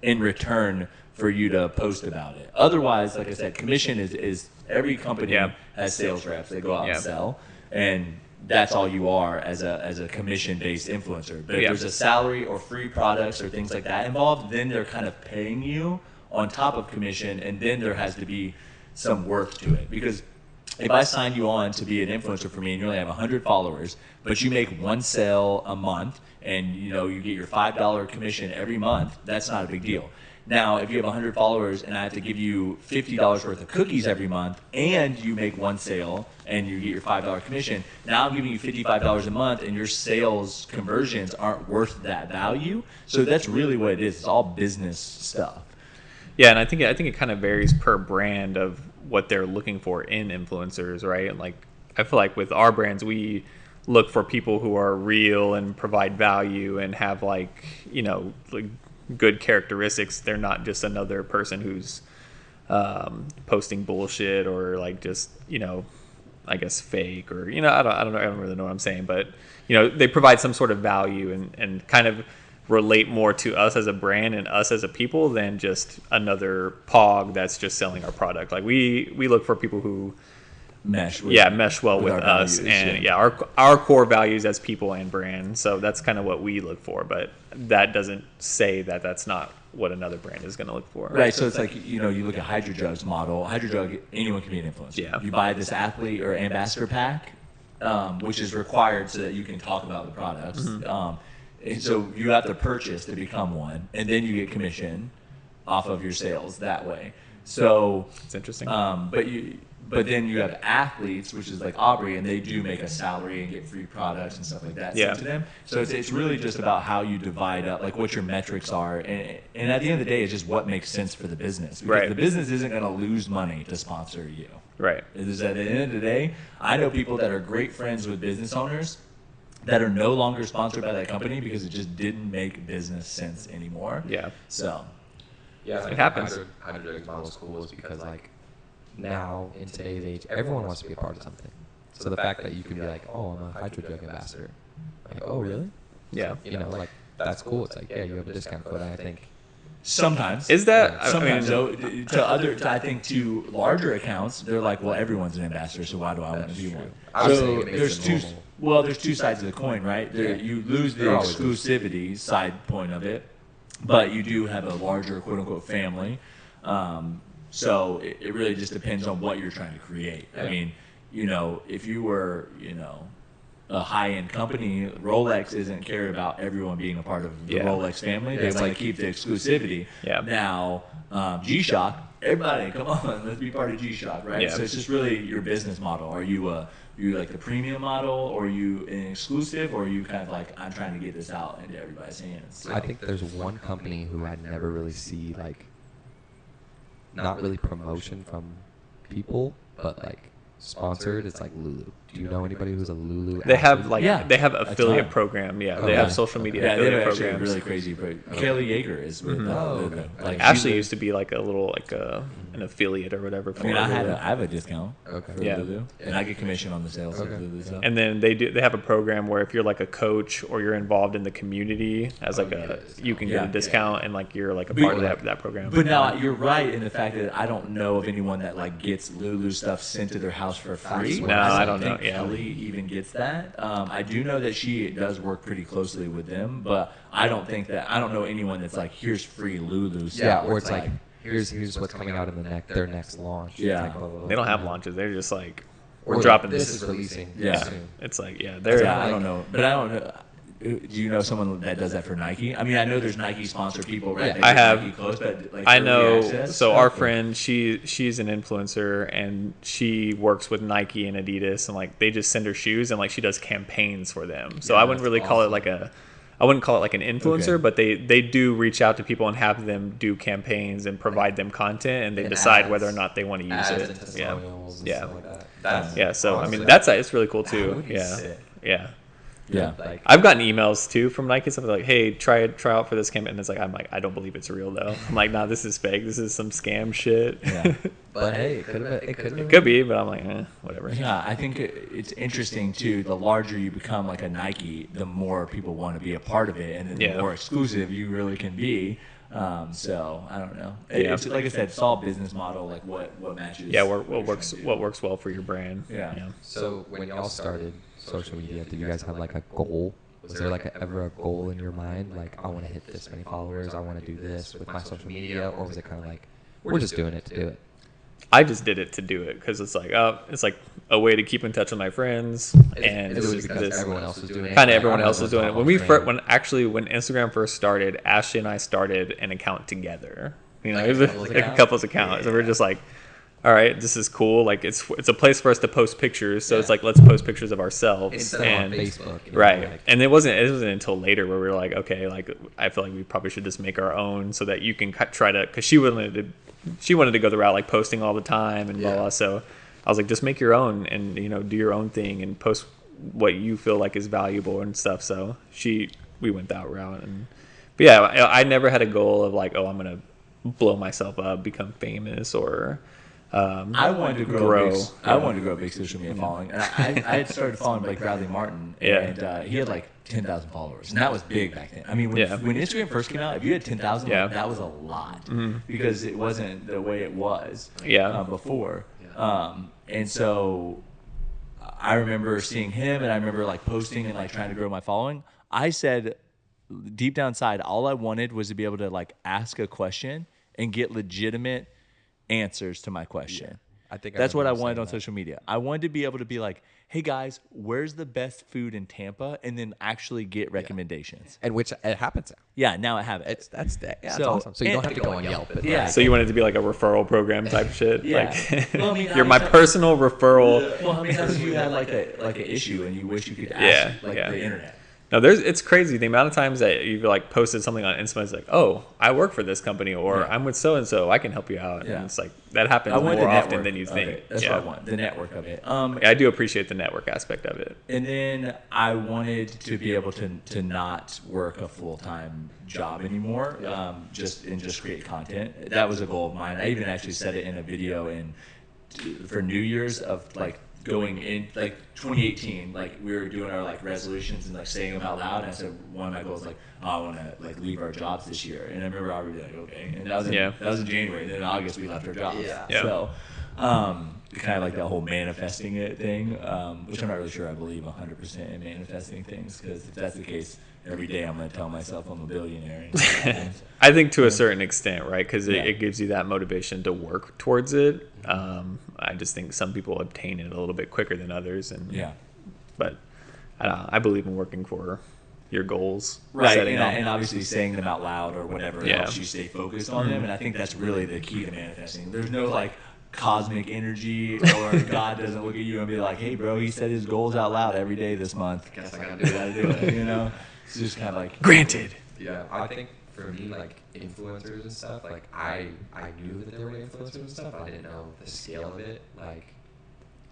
in return for you to post about it. Otherwise, like I said, commission is every company has sales reps. They go out and sell, and that's all you are as a commission-based influencer. But if there's a salary or free products or things like that involved, then they're kind of paying you on top of commission, and then there has to be some worth to it. Because if I sign you on to be an influencer for me and you only have 100 followers, but you make one sale a month and you get your $5 commission every month, that's not a big deal. Now, if you have 100 followers and I have to give you $50 worth of cookies every month and you make one sale and you get your $5 commission, now I'm giving you $55 a month and your sales conversions aren't worth that value. So that's really what it is. It's all business stuff. Yeah, and I think it kind of varies per brand of what they're looking for in influencers, right? Like, I feel like with our brands, we look for people who are real and provide value and have like good characteristics. They're not just another person who's posting bullshit or like just I guess fake, or I don't really know what I'm saying, but they provide some sort of value and kind of relate more to us as a brand and us as a people than just another pog that's just selling our product. Like we look for people who mesh well with us, values, and our core values as people and brand. So that's kind of what we look for, but that doesn't say that that's not what another brand is going to look for. Right. So it's like you look at HydroJug's model. HydroJug, anyone can be an influencer. Yeah. You buy this athlete or ambassador pack, which is required so that you can talk about the products. Mm-hmm. And so you have to purchase to become one, and then you get commission off of your sales that way. So it's interesting. But then you have athletes, which is like Aubrie, and they do make a salary and get free products and stuff like that sent to them. So it's really just about how you divide up, like what your metrics are. And at the end of the day, it's just what makes sense for the business. Because the business isn't going to lose money to sponsor you. Right. Is at the end of the day, I know people that are great friends with business owners that are no longer sponsored by that company because it just didn't make business sense anymore. Yeah. So. Yeah, it happens. HydroJug's model is cool is because now in today's age, everyone wants to be a part of something. So the fact that you can be like, oh, I'm a HydroJug ambassador. Like, oh, really? Yeah. So, that's cool. It's like, yeah, you have a discount code. I think. Sometimes. Is that? Sometimes, though, I think to larger accounts, they're like, well, everyone's an ambassador, so why do I want to be one? So there's two sides of the coin, right? You lose the exclusivity side point of it, but you do have a larger quote-unquote family. So it really just depends on what you're trying to create. I mean, if you were, a high-end company, Rolex isn't cared about everyone being a part of the Rolex family. They want to keep the exclusivity. Yeah. Now, G-Shock, everybody, come on, let's be part of G-Shock, right? Yeah. So it's just really your business model. Are you like the premium model, or are you an exclusive, or are you kind of like, I'm trying to get this out into everybody's hands? So. I think there's one company who I'd never really see not really promotion from people, but sponsored. It's like Lulu. Do you know anybody who's a Lulu? They have athlete? they have affiliate program. Yeah, they have social media affiliate programs. Really crazy. Kelly Yeager is with Lulu. Ashley used to be like a little an affiliate or whatever. For I have a discount for Yeah. Lulu, and I get commission on the sales of Lulu. So. And then they have a program where if you're like a coach or you're involved in the community as you can get a discount and you're like a part of that program. But now you're right in the fact that I don't know of anyone that gets Lulu stuff sent to their house for free. No, I don't know. Kelly even gets that. I do know that she does work pretty closely with them, but I don't know anyone that's like, here's free Lulu stuff. Yeah, or it's like here's what's coming out in their next launch. Yeah. It's blah, blah, blah. They don't have launches. They're just like, Or we're dropping this is releasing. Yeah. Soon. It's like, I don't know. But I don't know. Do you know someone that does that for Nike? I mean, I know there's Nike sponsored people, right? Yeah. I have. Nike close, but I know. access, So our friend, she's an influencer, and she works with Nike and Adidas, and they just send her shoes, and she does campaigns for them. So I wouldn't really call it a I wouldn't call it like an influencer, Okay. but they do reach out to people and have them do campaigns and provide them content, and they And decide ads. whether or not they want to use Ads it. and testimonials and Yeah. stuff like that. That's Yeah, so I honestly, mean it's really cool that too. would be Yeah, sick. yeah. Yeah. Like, I've gotten emails too from Nike stuff like, "Hey, try out for this campaign." And it's like I'm like, I don't believe it's real though. I'm like, nah, this is fake. This is some scam shit. Yeah. but hey, it could have been. It could have It could be, but I'm like, whatever. Yeah, I think it's interesting too. The larger you become like a Nike, the more people want to be a part of it, and then the Yeah. more exclusive you really can be. So I don't know. Yeah. It's like I said, it's all business model, like what matches. Yeah, what you're works trying to do. what works well for your brand. Yeah. So when y'all started social media, did you guys have like a goal? Was there like ever a goal in your mind? Like, I want to hit this many followers. I want to do this with my social media, or was it kind of like, we're just doing it to do it? I just did it to do it because it's like a way to keep in touch with my friends, and It was because everyone else was doing it. kind of Like, everyone I else was doing it. was When following. when Instagram first started, Ashley and I started an account together. You know, Like it a was couple's like a account? couple's account. So we're just like, all right, this is cool. Like it's a place for us to post pictures. So it's Yeah. like let's post pictures of ourselves Instead and of on Facebook. you know, right. like- And it wasn't until later where we were like, okay, like I feel like we probably should just make our own so that you can try to, because she wanted to go the route like posting all the time and blah Yeah. blah. So I was like, just make your own and do your own thing and post what you feel like is valuable and stuff. So we went that route, but yeah, I never had a goal of like, oh, I'm gonna blow myself up, become famous, or I wanted to grow. I wanted to grow a big social media following. And I had started following like Bradley Martin, Yeah. and he had like 10,000 followers, and that was big back then. I mean, when Instagram first came out, if you had 10,000, Yeah. that was a lot because it wasn't the way it was Yeah. before. And so I remember seeing him, and I remember like posting and like trying to grow my following. I said, deep down inside, all I wanted was to be able to like ask a question and get legitimate answers to my question. I think That's what I remember wanted saying on that. social media. I wanted to be able to be like, hey guys, where's the best food in Tampa? And then actually get recommendations. And which it happens. Yeah, now I have it. It's that's So- awesome. So you don't have to go on Yelp. But Yeah. So you wanted to be like a referral program type shit. Yeah. Like Well, I mean, you're my personal referral. Well, how many times have you had like an issue and you wish you could ask Yeah. the internet? No, it's crazy the amount of times that you've like posted something on Instagram. It's like, oh, I work for this company, or Yeah. I'm with so and so. I can help you out. Yeah. And it's like that happens I want more the often network than you of think. it. That's yeah. what I want. The network of it. I do appreciate the network aspect of it. And then I wanted to be able to not work a full-time job anymore, just create content. That was a goal of mine. I even actually said it in a video for New Year's of like going in like 2018, like we were doing our like resolutions and like saying them out loud. And I said one of my goals like, oh, I want to like leave our jobs this year. And I remember Aubrie being like, okay. And that was in January. And then in August we left our jobs. Yeah. Yeah. So. Kind of like that whole manifesting it thing, which I'm not really sure I believe 100% in manifesting things, because if that's the case, every day I'm going to tell myself I'm a billionaire. I think to a certain extent, right? Because Yeah. it gives you that motivation to work towards it. I just think some people obtain it a little bit quicker than others, and Yeah. But I believe in working for your goals, Right, setting and up. obviously saying them out loud or whatever Yeah. helps you stay focused on them, and I think that's really the key to manifesting. There's no like cosmic energy or God doesn't look at you and be like, hey bro, he said his goals out loud every day this month. Guess I gotta You gotta do it, you know? It's just kind of like, Granted. Yeah, I think for me, like influencers and stuff, like I knew that there were influencers and stuff. I didn't know the scale of it. Like,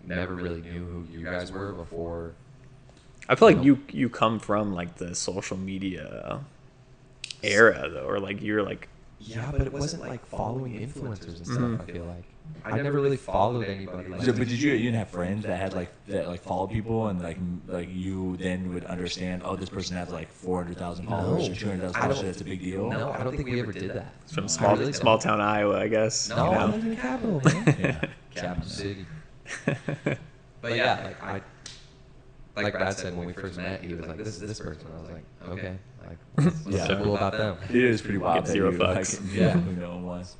never really knew who you guys were before. I feel like you come from like the social media era though, or like you're like Yeah, but it wasn't like following influencers and stuff. I feel like I never really followed anybody. Like, so, but you didn't have friends that had like followed people and like you then would understand, oh, this person has like 400,000 followers or 200,000 I followers, don't- so that's a big deal. No, I don't think we ever did that. from I small really small don't. town Iowa, I guess. No, you I know? live in the capital, man. Yeah. Capital City. But yeah, like Brad said when we first met, he was like, "This is this person." I was like, "Okay, like what's Yeah. so cool about them?" It is pretty wild. Get that zero you, fucks. Like, Yeah. who no one was.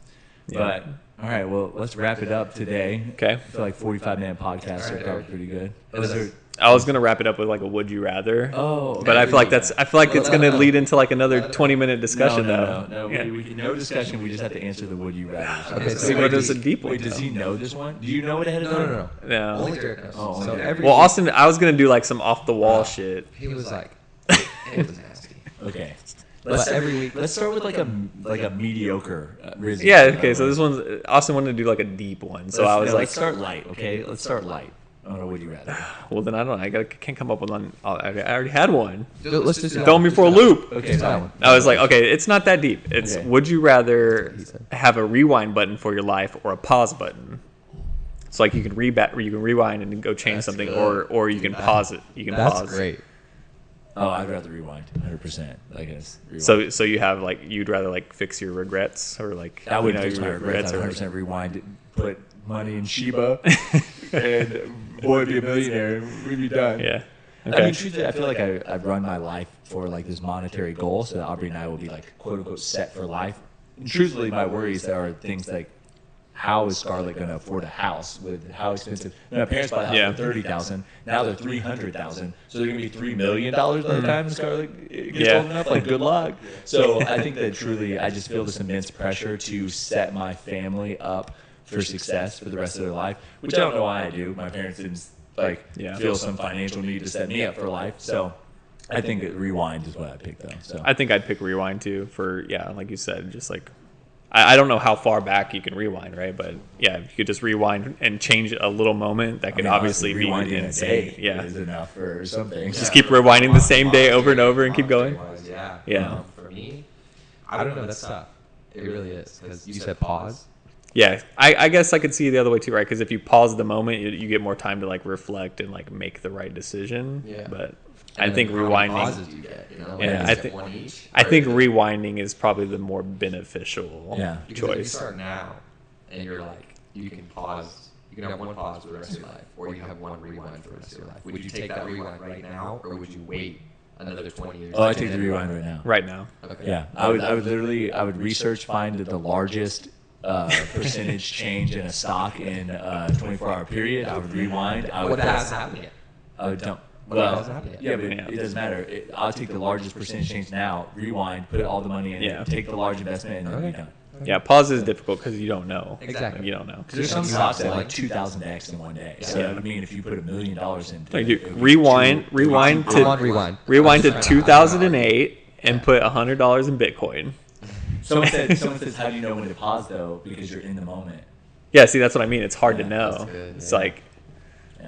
Yeah. But all right, well, let's wrap it up today. Okay. I feel like 45-minute podcasts All are right, probably Eric. pretty good. It was Those are- I was gonna wrap it up with like a would you rather. Oh, But I feel like it's gonna lead into like another 20-minute discussion no, though. No, Yeah. no discussion. We just have to answer the would you rather. Okay, so what is a deep one, Wait, does he know this one? Do you know it ahead of No, time? no, no. No. Only Derek knows. Oh, so only every Well, Austin, I was gonna do like some off the wall shit. he was like, it was nasty. Okay. But every week, Let's start with like a mediocre Rizzy. Yeah. Okay. So this one's Austin wanted to do like a deep one. So I was like, let's start light. Okay, let's start light. I don't know. Would you rather? well, then I don't know. Can't come up with one. I already had one. let's just Throw me for a loop. Okay, fine. I was like, okay, it's not that deep. It's Okay. would you rather have a rewind button for your life or a pause button? So like you can rewind and go change That's something, good. or you can pause it. You can That's pause. great. Oh, I'd rather rewind. 100%. I guess. Rewind. So you have like you'd rather like fix your regrets or like I would you fix know, my your regrets. or 100% rewind it, put money in Shiba, and boy, be a millionaire. We'd be done. yeah. I Okay. mean, truthfully, I feel like I've run my life for like this monetary goal, so that Aubrey and I will be like quote unquote set for life. And truthfully, my worries are things like, how is Scarlett going to afford a house with how expensive? My parents bought a house Yeah. for $30,000. Now they're $300,000. So they're going to be $3 million by the time Scarlett gets Yeah. old enough. Like, good luck. So I think that truly, I just feel this immense pressure to set my family up for success for the rest of their life, which I don't know why I do. My parents didn't like Yeah. feel some financial need to set me up for life. So I think rewind is what I picked though. So I think I'd pick rewind too for like you said, just like I don't know how far back you can rewind, right? But yeah, if you could just rewind and change a little moment, that could obviously be rewinding a insane. day Yeah, is enough for something. just keep rewinding the same day over and over and keep going. Yeah. Yeah. For me, I don't know. That's tough. It really is because you said pause. Yeah, I guess I could see it the other way too, right? Because if you pause the moment, you get more time to like reflect and like make the right decision. Yeah. But And I think then how many pauses rewinding. do you get? You know, Yeah, like, I is it think- one each. I think Or- rewinding is probably the more beneficial Yeah. because if you choice. start now and you're like, you can pause. You can have one pause for the rest of your life, or you have one rewind for the rest of your life. Would you take that rewind right now, or would you wait another 20 years? Oh, I and take the then rewind right now. Right now. Okay. Yeah, I would literally research, find the largest percentage change in a stock in a 24-hour period. I would rewind. I would What hasn't happened yet? I would dump. What Well, hasn't happened yet? yeah, but Yeah. it doesn't matter. I'll take the largest percentage change now, rewind, put all the money in, Yeah. take the large investment, and then be Okay. done. Yeah, pause is difficult because you don't know. Exactly. You don't know. Because there's some You stocks have that to, like 2,000x in one day. So Yeah. I mean, if you put $1 million in, Like, it would be rewind I'm to on rewind. rewind to I'm just trying 2008 and put $100 in Bitcoin. Someone says, how do you know when to pause though? Because you're in the moment. Yeah, see, that's what I mean. It's hard to Yeah, know. that's good, It's yeah. like,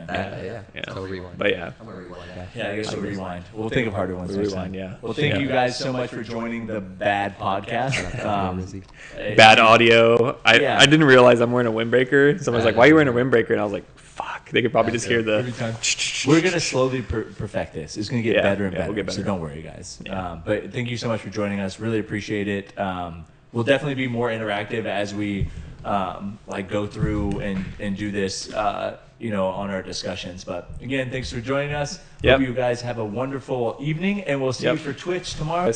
Yeah. Yeah. So rewind. but yeah. I'm gonna rewind that. Yeah, I guess we'll rewind. We'll think of harder ones next Rewind, time. yeah. Well, thank Yeah. you guys so much for joining the B.A.D podcast. Bad audio. Yeah. I didn't realize I'm wearing a windbreaker. Someone's like, "Why are you wearing a windbreaker?" And I was like, "Fuck!" They could probably just hear Every the. time. We're gonna slowly perfect this. It's gonna get Yeah, better and yeah, better. we'll get So better. don't worry, guys. Yeah. But thank you so much for joining us. Really appreciate it. We'll definitely be more interactive as we like go through and do this. On our discussions. But again, thanks for joining us. Yep. Hope you guys have a wonderful evening, and we'll see Yep. you for Twitch tomorrow.